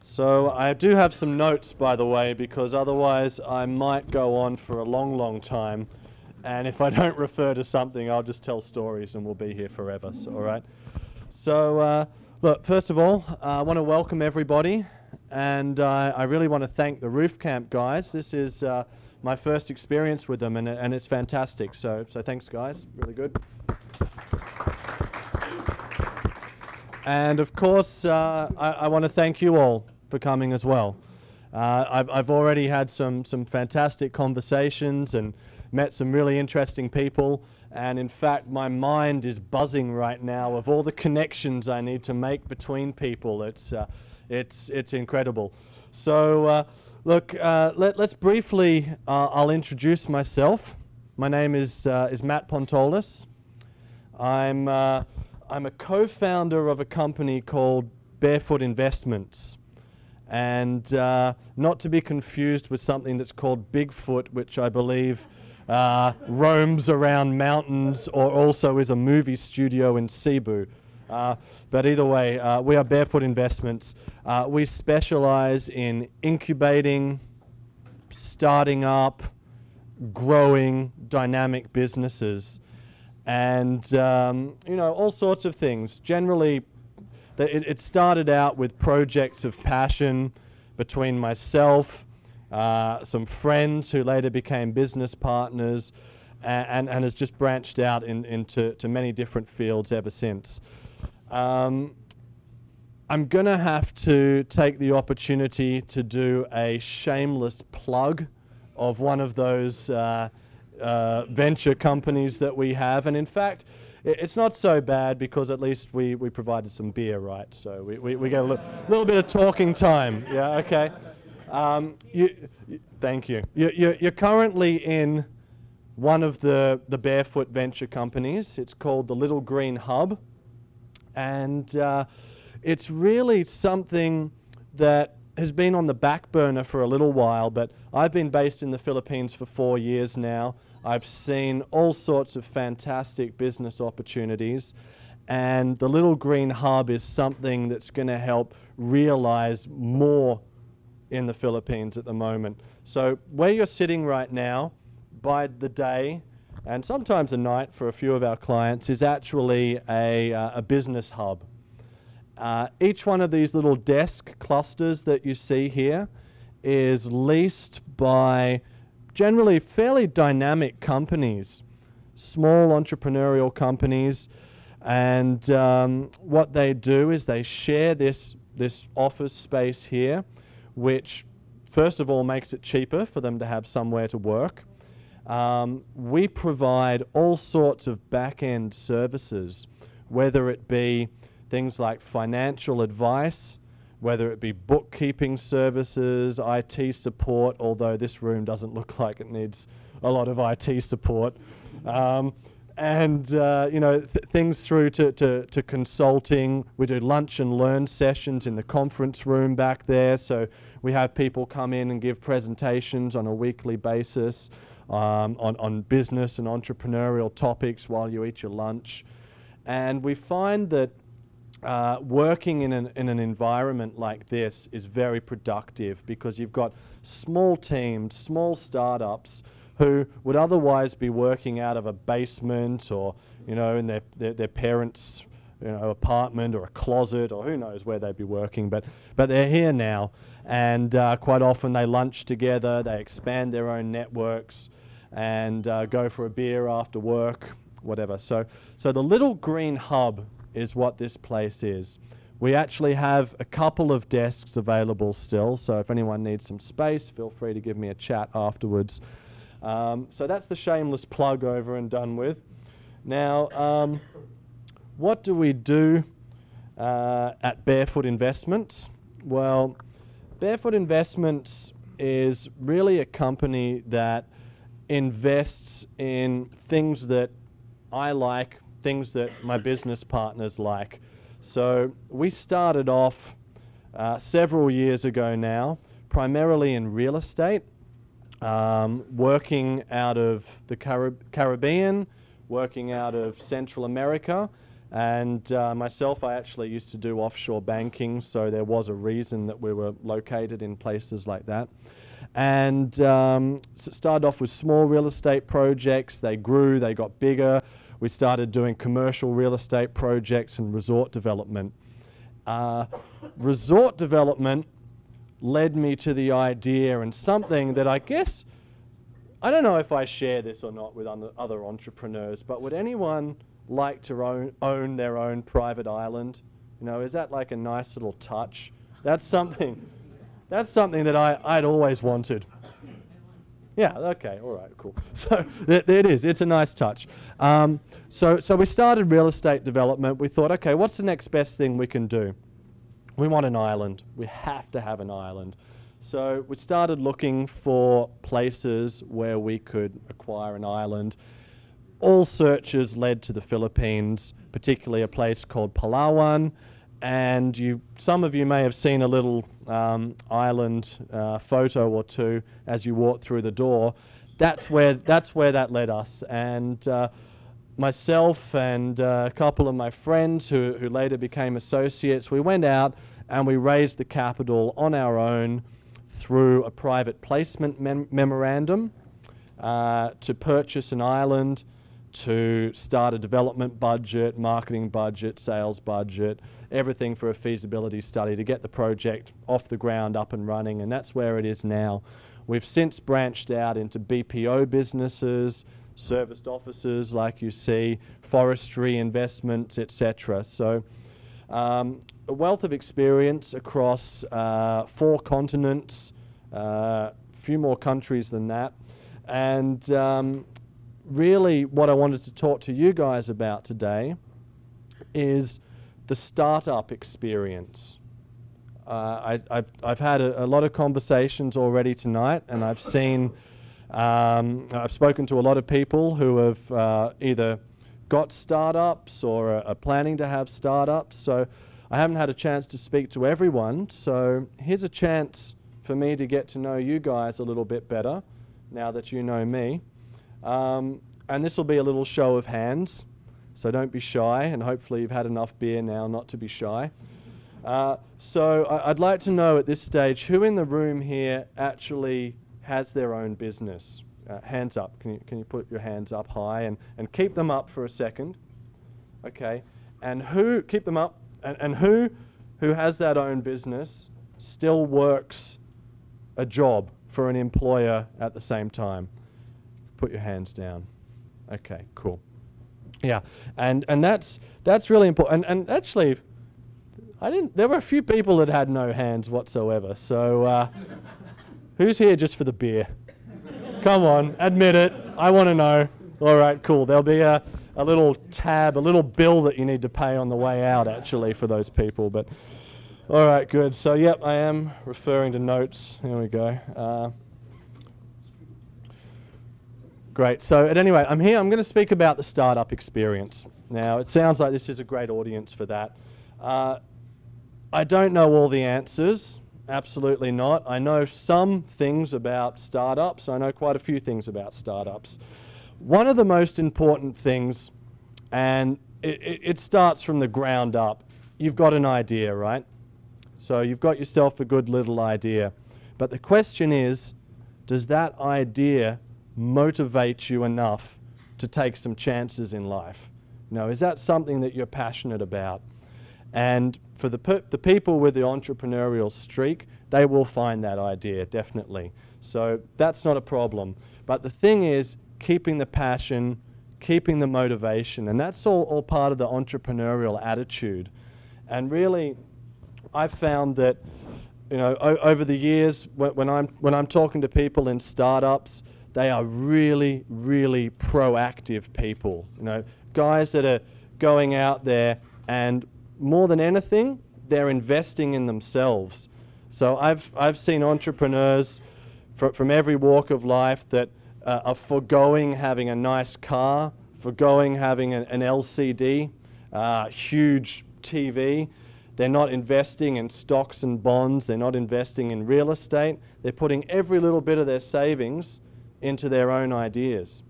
So I do have some notes, by the way, because otherwise I might go on for a long, long time. And if I don't refer to something, I'll just tell stories and we'll be here forever. So, all right. So, look, first of all, I want to welcome everybody. And I really want to thank the Roofcamp guys. This is my first experience with them, and it's fantastic. So thanks, guys. Really good. And of course, I want to thank you all for coming as well. I've already had some fantastic conversations and met some really interesting people. And in fact, my mind is buzzing right now of all the connections I need to make between people. It's incredible. So look, let's briefly, I'll introduce myself. My name is Matt Pontoles. I'm a co-founder of a company called Barefoot Investments, and not to be confused with something that's called Bigfoot, which I believe roams around mountains or also is a movie studio in Cebu. But either way, we are Barefoot Investments. We specialize in incubating, starting up, growing dynamic businesses, and you know, all sorts of things. Generally, it started out with projects of passion between myself, some friends who later became business partners, and has just branched out into many different fields ever since. I'm going to have to take the opportunity to do a shameless plug of one of those venture companies that we have. And in fact, it's not so bad because at least we provided some beer, right? So we get a little bit of talking time. Yeah, okay. Thank you. You're currently in one of the Barefoot venture companies. It's called the Little Green Hub. And it's really something that has been on the back burner for a little while, but I've been based in the Philippines for 4 years now. I've seen all sorts of fantastic business opportunities, and the Little Green Hub is something that's going to help realize more in the Philippines at the moment. So where you're sitting right now, by the day, and sometimes a night for a few of our clients, is actually a business hub. Each one of these little desk clusters that you see here is leased by generally fairly dynamic companies, small entrepreneurial companies, and what they do is they share this office space here, which first of all makes it cheaper for them to have somewhere to work. We provide all sorts of back-end services, whether it be things like financial advice, whether it be bookkeeping services, IT support, although this room doesn't look like it needs a lot of IT support, and you know, things through to consulting. We do lunch and learn sessions in the conference room back there, so we have people come in and give presentations on a weekly basis on business and entrepreneurial topics while you eat your lunch. And we find that working in an environment like this is very productive because you've got small teams, small startups who would otherwise be working out of a basement or, you know, in their parents' apartment or a closet, or who knows where they'd be working, but they're here now, and quite often they lunch together, they expand their own networks, and go for a beer after work, whatever. So the Little Green Hub is what this place is. We actually have a couple of desks available still, so if anyone needs some space, feel free to give me a chat afterwards. So that's the shameless plug over and done with. Now, what do we do at Barefoot Investments? Well, Barefoot Investments is really a company that invests in things that I like, things that my business partners like. So we started off several years ago now, primarily in real estate, working out of the Caribbean, working out of Central America, And myself, I actually used to do offshore banking, so there was a reason that we were located in places like that. And started off with small real estate projects. They grew, they got bigger. We started doing commercial real estate projects and resort development. Resort development led me to the idea, and something that I guess, I don't know if I share this or not with other entrepreneurs, but would anyone like to own their own private island? You know, is that like a nice little touch? That's something that I'd always wanted. Yeah, okay, all right, cool. So there it is, it's a nice touch. So we started real estate development. We thought, okay, what's the next best thing we can do? We want an island. We have to have an island. So we started looking for places where we could acquire an island. All searches led to the Philippines, particularly a place called Palawan. And some of you may have seen a little island photo or two as you walk through the door. That's where that led us. And myself and a couple of my friends who later became associates, we went out and we raised the capital on our own through a private placement memorandum to purchase an island, to start a development budget, marketing budget, sales budget, everything for a feasibility study to get the project off the ground, up and running, and that's where it is now. We've since branched out into BPO businesses, serviced offices like you see, forestry investments, etc. So a wealth of experience across 4 continents, a few more countries than that, and really what I wanted to talk to you guys about today is the startup experience. I've had a lot of conversations already tonight, and I've spoken to a lot of people who have either got startups or are planning to have startups. So I haven't had a chance to speak to everyone. So here's a chance for me to get to know you guys a little bit better now that you know me. And this will be a little show of hands, so don't be shy, and hopefully you've had enough beer now not to be shy. So I'd like to know at this stage who in the room here actually has their own business. Hands up. Can you put your hands up high and keep them up for a second? Okay. And keep them up, and who has that own business still works a job for an employer at the same time? Put your hands down. Okay, cool. Yeah, and that's really important. And actually, there were a few people that had no hands whatsoever. So who's here just for the beer? Come on, admit it. I want to know. All right, cool. There'll be a little tab, a little bill that you need to pay on the way out, actually, for those people. But all right, good. So yep, I am referring to notes. Here we go. Great. So anyway, I'm here. I'm going to speak about the startup experience. Now, it sounds like this is a great audience for that. I don't know all the answers. Absolutely not. I know some things about startups. I know quite a few things about startups. One of the most important things, and it starts from the ground up, you've got an idea, right? So you've got yourself a good little idea. But the question is, does that idea motivate you enough to take some chances in life? Now, is that something that you're passionate about? And for the people with the entrepreneurial streak, they will find that idea, definitely. So that's not a problem. But the thing is, keeping the passion, keeping the motivation, and that's all part of the entrepreneurial attitude. And really, I've found that, you know, over the years, when I'm talking to people in startups, they are really, really proactive people. You know, guys that are going out there, and more than anything, they're investing in themselves. So I've seen entrepreneurs from every walk of life that are foregoing having a nice car, foregoing having an LCD, huge TV. They're not investing in stocks and bonds. They're not investing in real estate. They're putting every little bit of their savings into their own ideas.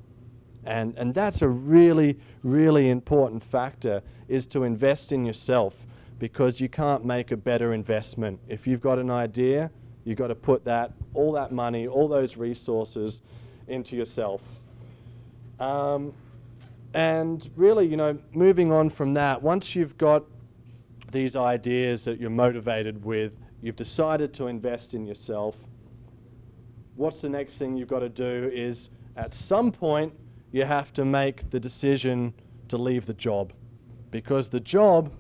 And that's a really, really important factor, is to invest in yourself, because you can't make a better investment. If you've got an idea, you've got to put all that money, all those resources into yourself. And really, you know, moving on from that, once you've got these ideas that you're motivated with, you've decided to invest in yourself, what's the next thing you've got to do is, at some point, you have to make the decision to leave the job, because the job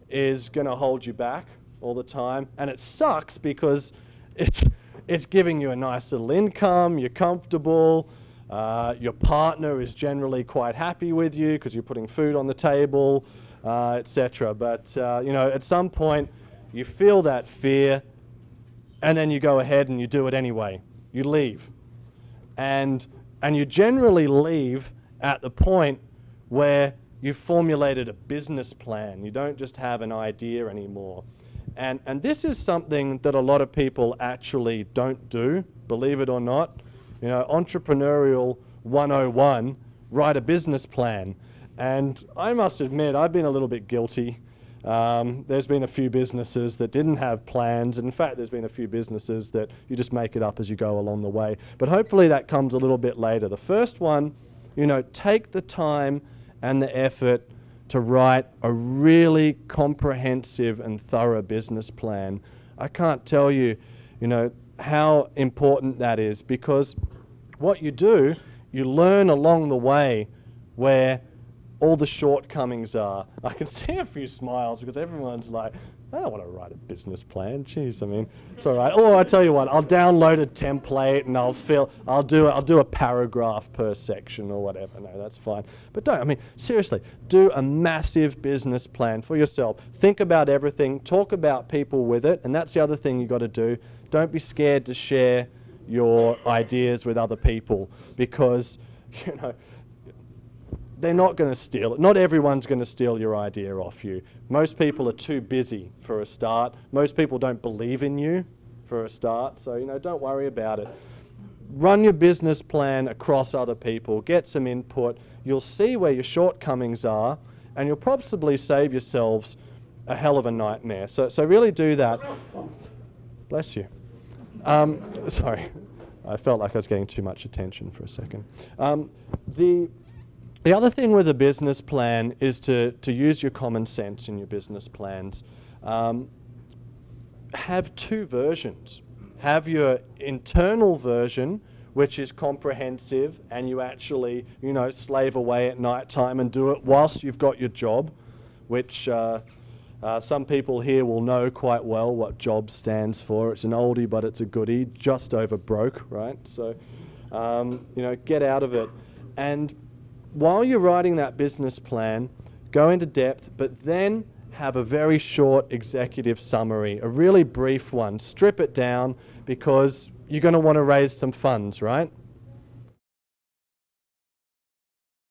is going to hold you back all the time, and it sucks because it's giving you a nice little income, you're comfortable, your partner is generally quite happy with you because you're putting food on the table, etc. But you know, at some point you feel that fear, and then you go ahead and you do it anyway. You leave, and you generally leave at the point where you've formulated a business plan. You don't just have an idea anymore. And this is something that a lot of people actually don't do, believe it or not. You know, entrepreneurial 101, write a business plan. And I must admit, I've been a little bit guilty. There's been a few businesses that didn't have plans. And in fact, there's been a few businesses that you just make it up as you go along the way. But hopefully that comes a little bit later. The first one, you know, take the time and the effort to write a really comprehensive and thorough business plan. I can't tell you, you know, how important that is, because what you do, you learn along the way where all the shortcomings are. I can see a few smiles because everyone's like, I don't want to write a business plan. Jeez, I mean, it's all right. Or I tell you what, I'll download a template and I'll do a paragraph per section or whatever. No, that's fine. But don't, I mean, seriously, do a massive business plan for yourself. Think about everything, talk about people with it, and that's the other thing you got to do. Don't be scared to share your ideas with other people, because, you know, they're not going to steal it. Not everyone's going to steal your idea off you. Most people are too busy for a start. Most people don't believe in you for a start. So, you know, don't worry about it. Run your business plan across other people. Get some input. You'll see where your shortcomings are, and you'll possibly save yourselves a hell of a nightmare. So really do that. Bless you. Sorry. I felt like I was getting too much attention for a second. The other thing with a business plan is to use your common sense in your business plans. Have two versions. Have your internal version, which is comprehensive, and you actually, you know, slave away at night time and do it whilst you've got your job, which some people here will know quite well what JOB stands for. It's an oldie, but it's a goodie, just over broke, right? So, you know, get out of it. And while you're writing that business plan, go into depth, but then have a very short executive summary, a really brief one. Strip it down, because you're going to want to raise some funds, right?